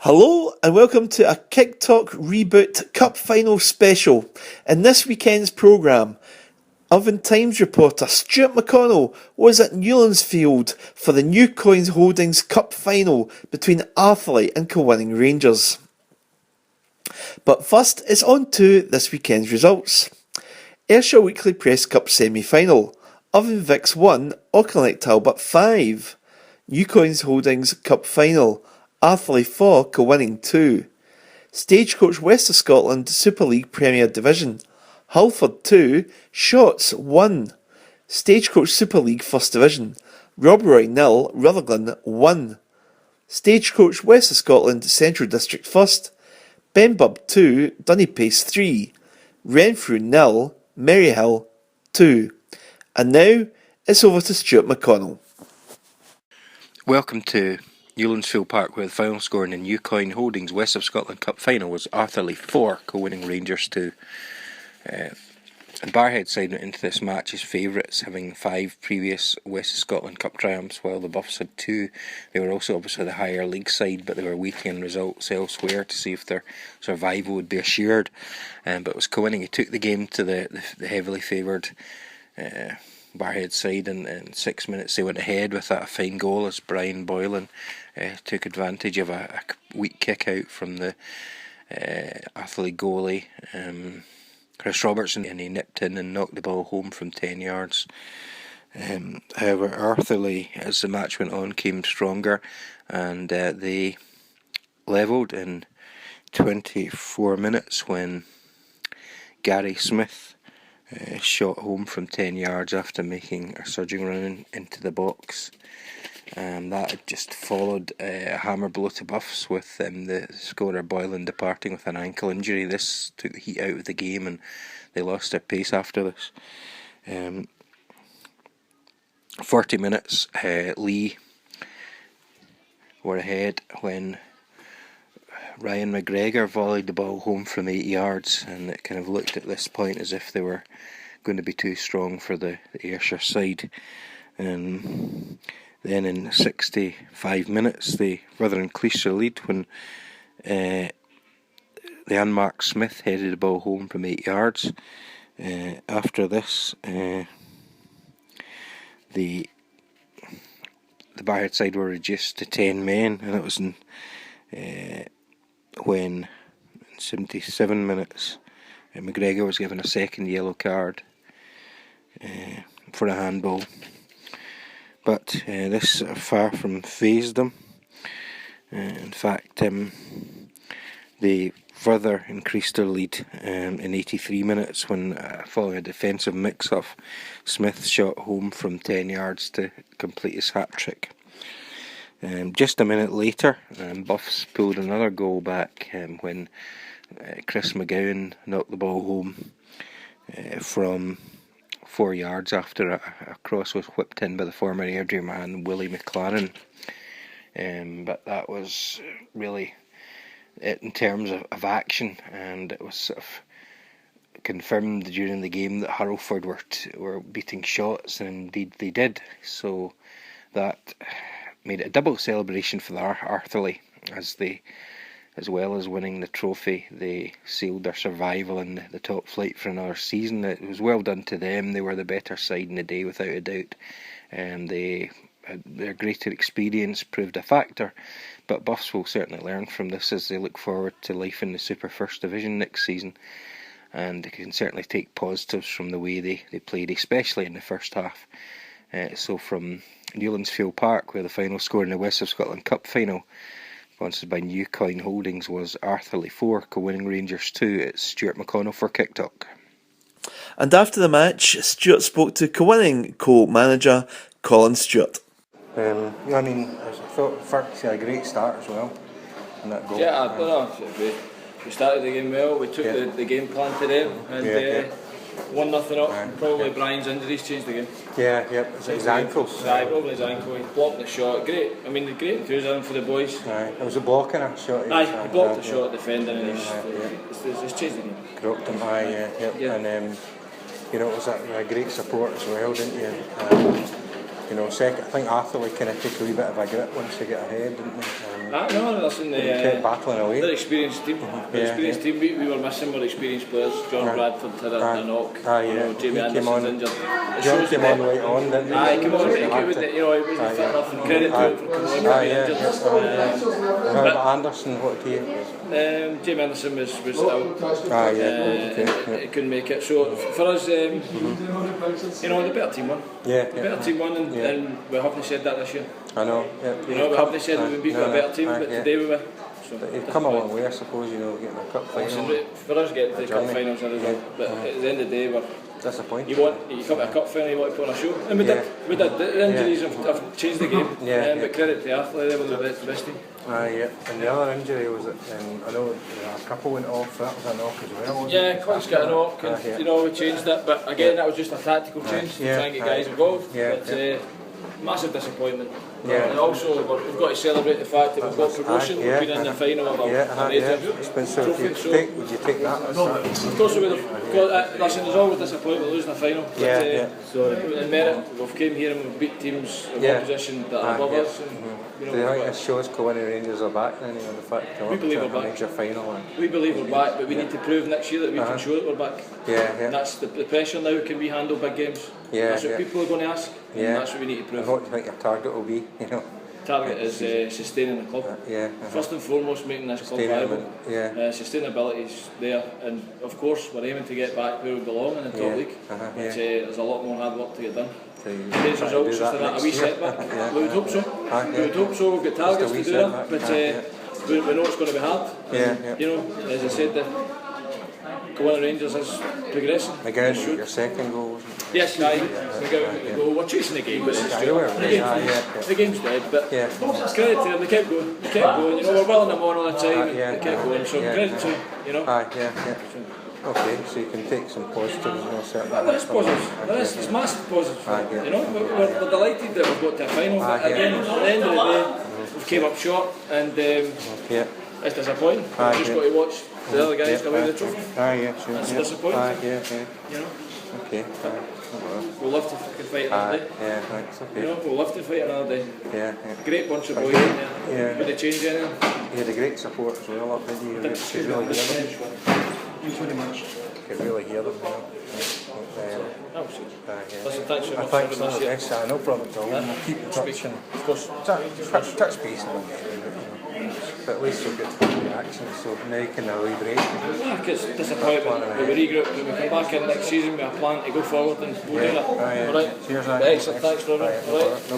Hello and welcome to a Kicktalk Reboot Cup Final special. In this weekend's programme, Oven Times reporter Stuart McConnell was at Newlandsfield for the New Coins Holdings Cup Final between Arthurlie and Kilwinning Rangers. But first, it's on to this weekend's results. Ayrshire Weekly Press Cup semi-final. Oven Vics 1, Auchinleck Talbot 5. New Coins Holdings Cup Final. Arthurlie 4, Kilwinning 2. Stagecoach West of Scotland Super League Premier Division. Halford 2, Shotts 1. Stagecoach Super League First Division. Roberroy 0, Rutherglen 1. Stagecoach West of Scotland Central District First. Benburb 2, Dunnypace 3. Renfrew 0, Maryhill 2. And now, it's over to Stuart McConnell. Welcome to Newlandsfield Park, where the final score in the New Coin Holdings West of Scotland Cup final was Arthurlie 4, Kilwinning Rangers 2. And Barhead side went into this match as favourites, having 5 previous West of Scotland Cup triumphs, while the Buffs had 2. They were also obviously the higher league side, but they were waiting on results elsewhere to see if their survival would be assured. But it was Kilwinning who took the game to the heavily favoured Barhead side, and in 6 minutes they went ahead with that fine goal as Brian Boylan took advantage of a weak kick out from the Arthurlie goalie Chris Robertson, and he nipped in and knocked the ball home from 10 yards. However, Arthurlie, as the match went on, came stronger, and they levelled in 24 minutes when Gary Smith shot home from 10 yards after making a surging run into the box. That had just followed a hammer blow to Buffs, with the scorer Boylan departing with an ankle injury. This took the heat out of the game and they lost their pace after this. 40 minutes, Lee were ahead when Ryan McGregor volleyed the ball home from 8 yards, and it kind of looked at this point as if they were going to be too strong for the Ayrshire side. Then in 65 minutes they further increased their lead when the unmarked Smith headed the ball home from 8 yards. After this, the Barhead side were reduced to 10 men, and it was when in 77 minutes McGregor was given a second yellow card for a handball. But this far from fazed them. In fact, they further increased their lead in 83 minutes when, following a defensive mix-up, Smith shot home from 10 yards to complete his hat-trick. Just a minute later, Buffs pulled another goal back when Chris McGowan knocked the ball home from 4 yards after a cross was whipped in by the former Airdrie man Willie McLaren. But that was really it in terms of action, and it was sort of confirmed during the game that Hurlford were beating Shotts, and indeed they did. So that made it a double celebration for the Arthurlie, as well as winning the trophy, they sealed their survival in the top flight for another season. It was well done to them. They were the better side in the day, without a doubt. Their greater experience proved a factor, but Buffs will certainly learn from this as they look forward to life in the Super First Division next season, and they can certainly take positives from the way they played, especially in the first half. So from Newlandsfield Park, where the final score in the West of Scotland Cup final, sponsored by New Coin Holdings, was Arthurlie 4, Kilwinning Rangers 2. It's Stuart McConnell for Kicktalk. And after the match, Stuart spoke to Kilwinning co-manager Colin Stewart. I thought Fergus had a great start as well in that goal. Yeah, I don't know. We started the game well. We took the game plan to them, and 1-0 up. Probably Brian's injuries changed the game. It's his ankle. Probably his ankle. He blocked the shot. Great. I mean, great enthusiasm for the boys. It was a blocking a shot. He blocked the shot, defending, and it's changed the game. Cropped him high, and it was a great support as well, didn't you? Second, I think Arthurlie kind of took a wee bit of a grip once they got ahead, didn't they? No, listen, kept battling away. they're experienced team. Team. We were missing more experienced players. John Bradford had a knock. Jamie Anderson's injured. John came on late on, didn't he? Aye, came on. He wasn't fit enough, and credit to him for coming on. Injured. But Anderson, what did he? Jamie Anderson was out. He couldn't make it. So for us, the better team won. The better team won, and we haven't said that this year. I know. We haven't said we've been a better team, but today we were. So but you've come a long way, I suppose, getting a cup final. For us, getting to the cup finals are a result. But at the end of the day, we're disappointed. You come to a cup final, you want to put on a show. And we did. The injuries have changed the game. But credit to Arthurlie, they were the best team. And the other injury was that, I know a couple went off, that was a knock as well. Clint's got a knock, and we changed it, but again, that was just a tactical change to try and get guys involved. But massive disappointment. And also, we've got to celebrate the fact that we've got promotion. We've been in the final of a major trophy. Would you take that? Of course, we would have got. Listen, there's always disappointment losing a final. But in merit, we've came here and we've beat teams of opposition that are above us. Do you think this shows Kilwinning Rangers are back then? The fact that we believe we're back. Major final. We believe we're back, but we need to prove next year that we can show that we're back. And that's the pressure now. Can we handle big games? That's what people are going to ask. And that's what we need to prove. And what do you think your target will be? Target is sustaining the club. First and foremost, making this club viable. Sustainability is there, and of course we're aiming to get back where we belong in the top league. There's a lot more hard work to get done. Today's results just a wee setback. We would hope so. We've got targets to do that, but we know it's going to be hard. As I said, the Kilwinning Rangers is progressing. Again, your second goal, wasn't it? Yes, we're chasing the game, but the game's dead. But credit to them, they kept going. We're willing them on all the time. They kept going, so credit to them. Okay, so you can take some positives and certainly. That's positive. It's massive positive. We're delighted that we've got to a final. But again, at the end of the day, we came up short, and it's disappointing. We've just got to watch the other guys come away with the trophy. It's disappointing. Okay. We'll love to fight another day. We'll love to fight another day. Great bunch of boys in there. Would they change anything? You had a great support as well up there. You could really hear them. Could really hear them. Listen, thanks very much for having us here. Thanks, no problem at all. We'll keep in touch and of course touch base and but at least we'll get the reaction, so now you can break. It's disappointment. We regroup when we come back in next season with a plan to go forward, and we'll do that. Alright. Cheers, excellent, thanks for everything.